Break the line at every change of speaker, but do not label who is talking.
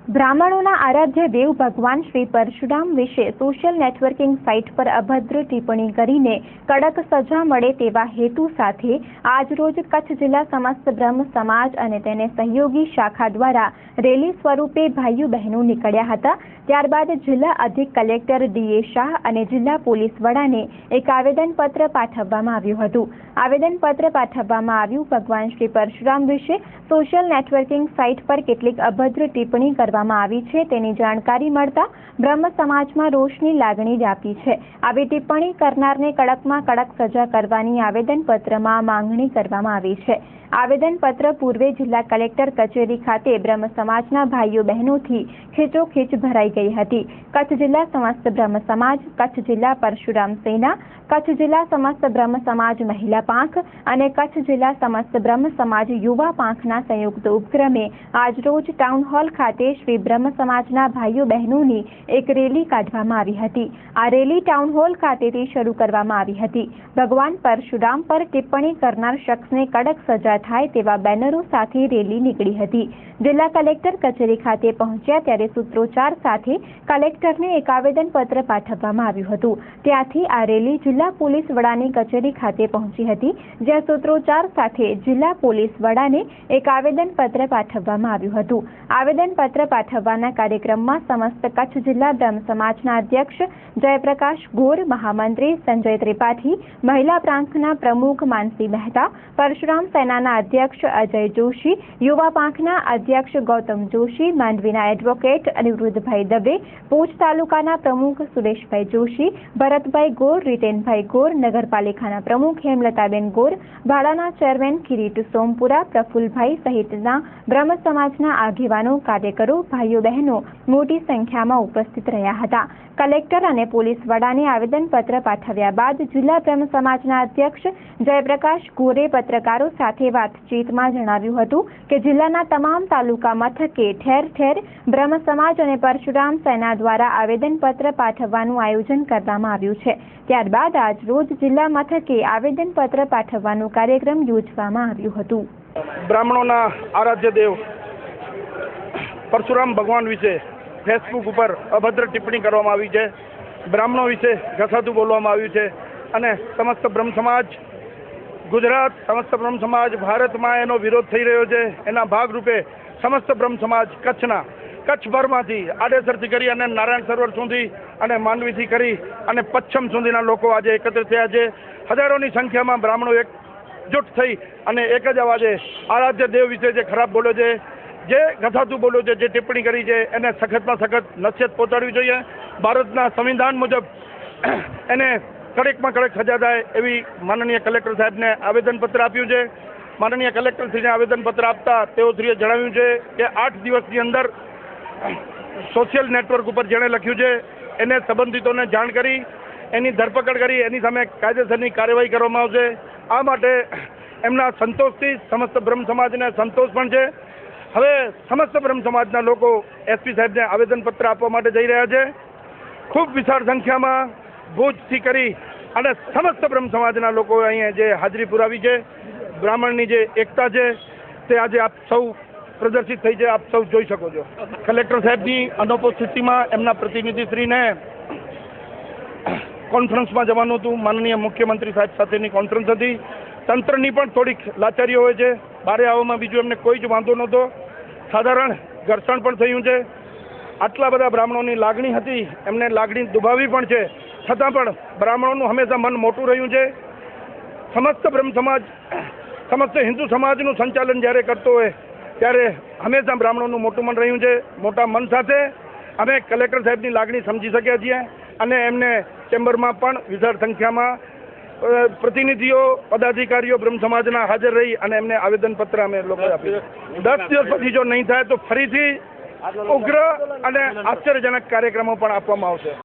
બ્રાહ્મણોના આરાધ્ય દેવ ભગવાન શ્રી પરશુરામ વિશે social networking site પર અભદ્ર ટિપ્પણી કરીને કડક સજા મળે તેવા હેતુ સાથે આજરોજ કચ્છ જિલ્લા સમસ્ત બ્રહ્મ સમાજ અને તેને સહયોગી શાખા દ્વારા રેલી સ્વરૂપે ભાઈઓ બહેનો નીકળ્યા હતા। ત્યારબાદ જિલ્લા અધિક કલેક્ટર ડી.એ. શાહ અને જિલ્લા પોલીસ વડાને એક આવેદનપત્ર પાઠવવામાં આવ્યું હતું। આવેદનપત્ર પાઠવવામાં આવ્યું ભગવાન શ્રી પરશુરામ વિશે સોશિયલ નેટવર્કિંગ સાઇટ પર કેટલીક અભદ્ર ટિપ્પણી કરવામાં આવી છે તેની જાણકારી મળતા બ્રહ્મ સમાજમાં રોષની લાગણી વ્યાપી છે। આવી ટિપ્પણી કરનારને કડકમાં કડક સજા કરવાની આવેદનપત્રમાં માંગણી કરવામાં આવી છે। આવેદનપત્ર પૂર્વે જિલ્લા કલેક્ટર કચેરી ખાતે બ્રહ્મ સમાજના ભાઈઓ બહેનોથી ખેંચોખેંચ ભરાઈ ગઈ હતી। કચ્છ જિલ્લા સમસ્ત બ્રહ્મ સમાજ, કચ્છ જિલ્લા પરશુરામ સેના, કચ્છ જિલ્લા સમસ્ત બ્રહ્મ સમાજ મહિલા પાંખ અને કચ્છ જિલ્લા સમસ્ત બ્રહ્મ સમાજ યુવા પાંખના સંયુક્ત ઉપક્રમે આજરોજ ટાઉન હોલ ખાતે શ્રી બ્રહ્મ સમાજના ભાઈઓ બહેનોની એક રેલી કાઢવામાં આવી હતી। આ રેલી ટાઉન હોલ ખાતેથી શરૂ કરવામાં આવી હતી। ભગવાન પરશુરામ પર ટિપ્પણી કરનાર શખ્સને કડક સજા થાય તેવા બેનરો સાથે રેલી નીકળી હતી। જિલ્લા કલેક્ટર કચેરી ખાતે પહોંચ્યા ત્યારે સૂત્રોચ્ચાર સાથે કલેક્ટરને એક આવેદનપત્ર પાઠવવામાં આવ્યું હતું। ત્યાંથી આ રેલી જિલ્લા પોલીસ વડાની કચેરી ખાતે પહોંચી હતી, જ્યાં સૂત્રોચ્ચાર સાથે જિલ્લા પોલીસ વડાને એક આવેદનપત્ર પાઠવવામાં આવ્યું હતું। આવેદનપત્ર પાઠવવાના કાર્યક્રમમાં સમસ્ત કચ્છ જિલ્લા બ્રહ્મ સમાજના અધ્યક્ષ જયપ્રકાશ ગોર, મહામંત્રી સંજય ત્રિપાઠી, મહિલા પ્રાંતના પ્રમુખ માનસી મહેતા, પરશુરામ સેનાના અધ્યક્ષ અજય જોશી, યુવા પાંખના અધ્યક્ષ ગૌતમ જોશી, માંડવીના એડવોકેટ અનિરુદ્ધભાઈ દવે, ભુજ તાલુકાના પ્રમુખ સુરેશભાઈ જોશી, ભરતભાઈ ગોર, રીટેનભાઈ ગોર, નગરપાલિકાના પ્રમુખ હેમલતાબેન ગોર, ભાડાના ચેરમેન કિરીટ સોમપુરા, પ્રફુલભાઈ સહિતના બ્રહ્મ સમાજના આગેવાનો, કાર્યકરો, ભાઈઓ બહેનો મોટી સંખ્યામાં ઉપસ્થિત રહ્યા હતા। કલેક્ટર અને પોલીસ વડાને આવેદનપત્ર પાઠવ્યા બાદ જિલ્લા બ્રહ્મ સમાજના અધ્યક્ષ જયપ્રકાશ ગોરે પત્રકારો સાથે વાતચીતમાં જણાવ્યું હતું કે જિલ્લાના તમામ તાલુકા મથકે ઠેર ઠેર બ્રહ્મ સમાજ અને પરશુરામ સેના દ્વારા આવેદનપત્ર પાઠવવાનું આયોજન કરવામાં આવ્યું છે। ત્યારબાદ આજ રોજ જિલ્લા મથકે આવેદનપત્ર પાઠવવાનો કાર્યક્રમ યોજવામાં આવ્યું હતું।
બ્રાહ્મણોના આરાધ્ય દેવ પરશુરામ ભગવાન વિશે ફેસબુક ઉપર અભદ્ર ટિપ્પણી કરવામાં આવી છે। બ્રાહ્મણો વિશે ઘસાતું બોલવામાં આવ્યું છે અને સમસ્ત બ્રહ્મ સમાજ ગુજરાત, સમસ્ત બ્રહ્મ સમાજ ભારતમાં એનો વિરોધ થઈ રહ્યો છે। એના ભાગરૂપે સમસ્ત બ્રહ્મ સમાજ કચ્છભરમાંથી આડેસરથી કરી અને નારાયણ સરોવર સુધી અને માંડવીથી કરી અને પશ્ચિમ સુધીના લોકો આજે એકત્રિત થયા છે। હજારોની સંખ્યામાં બ્રાહ્મણો એકજૂટ થઈ અને એક જ અવાજે આરાધ્ય દેવ વિશે જે ખરાબ બોલ્યો છે, જે ઘસાતું બોલ્યો છે, જે ટિપ્પણી કરી છે એને સખતમાં સખત નસીહત પહોંચાડવી જોઈએ। ભારતના સંવિધાન મુજબ એને કડકમાં કડક સજા થાય એવી માનનીય કલેક્ટર સાહેબને આવેદનપત્ર આપ્યું છે। માનનીય કલેક્ટરશ્રીને આવેદનપત્ર આપતા તેઓશ્રીએ જણાવ્યું છે કે 8 દિવસની અંદર સોશિયલ નેટવર્ક ઉપર જેણે લખ્યું છે એને સંબંધિતોને જાણ કરી એની ધરપકડ કરી એની સામે કાયદેસરની કાર્યવાહી કરવામાં આવશે। આ માટે એમના સંતોષથી સમસ્ત બ્રહ્મ સમાજને સંતોષ પણ છે। હવે સમસ્ત બ્રહ્મ સમાજના લોકો એસપી સાહેબને આવેદનપત્ર આપવા માટે જઈ રહ્યા છે। ખૂબ વિશાળ સંખ્યામાં ભુજથી કરી અને સમસ્ત બ્રહ્મ સમાજના લોકો અહીંયા જે હાજરી પુરાવી છે, બ્રાહ્મણની જે એકતા છે તે આજે આપ સૌ પ્રદર્શિત થઈ છે, આપ સૌ જોઈ શકો છો। કલેક્ટર સાહેબની અનુપસ્થિતિમાં એમના પ્રતિનિધિશ્રીને કોન્ફરન્સમાં જવાનું હતું। માનનીય મુખ્યમંત્રી સાહેબ સાથેની કોન્ફરન્સ હતી। તંત્રની પણ થોડીક લાચારીઓ હોય છે। બહાર આવવામાં બીજું એમને કોઈ જ વાંધો નહોતો। સાધારણ ઘર્ષણ પણ થયું છે। આટલા બધા બ્રાહ્મણોની લાગણી હતી, એમને લાગણી દુભાવી પણ છે, છતાં પણ બ્રાહ્મણોનું હંમેશા મન મોટું રહ્યું છે। સમસ્ત બ્રહ્મ સમાજ, સમસ્ત હિન્દુ સમાજનું સંચાલન જ્યારે કરતો હોય ત્યારે હંમેશા બ્રાહ્મણોનું મોટું મન રહ્યું છે। મોટા મન સાથે અમે કલેક્ટર સાહેબની લાગણી સમજી શક્યા છીએ અને એમને ચેમ્બરમાં પણ વિશાળ સંખ્યામાં પ્રતિનિધિઓ, પદાધિકારીઓ બ્રહ્મ સમાજના હાજર રહી અને એમને આવેદનપત્ર અમે લોકો આપ્યું। 10 દિવસ પછી જો નહીં થાય તો ફરીથી ઉગ્ર અને આશ્ચર્યજનક કાર્યક્રમો પણ આપવામાં આવશે।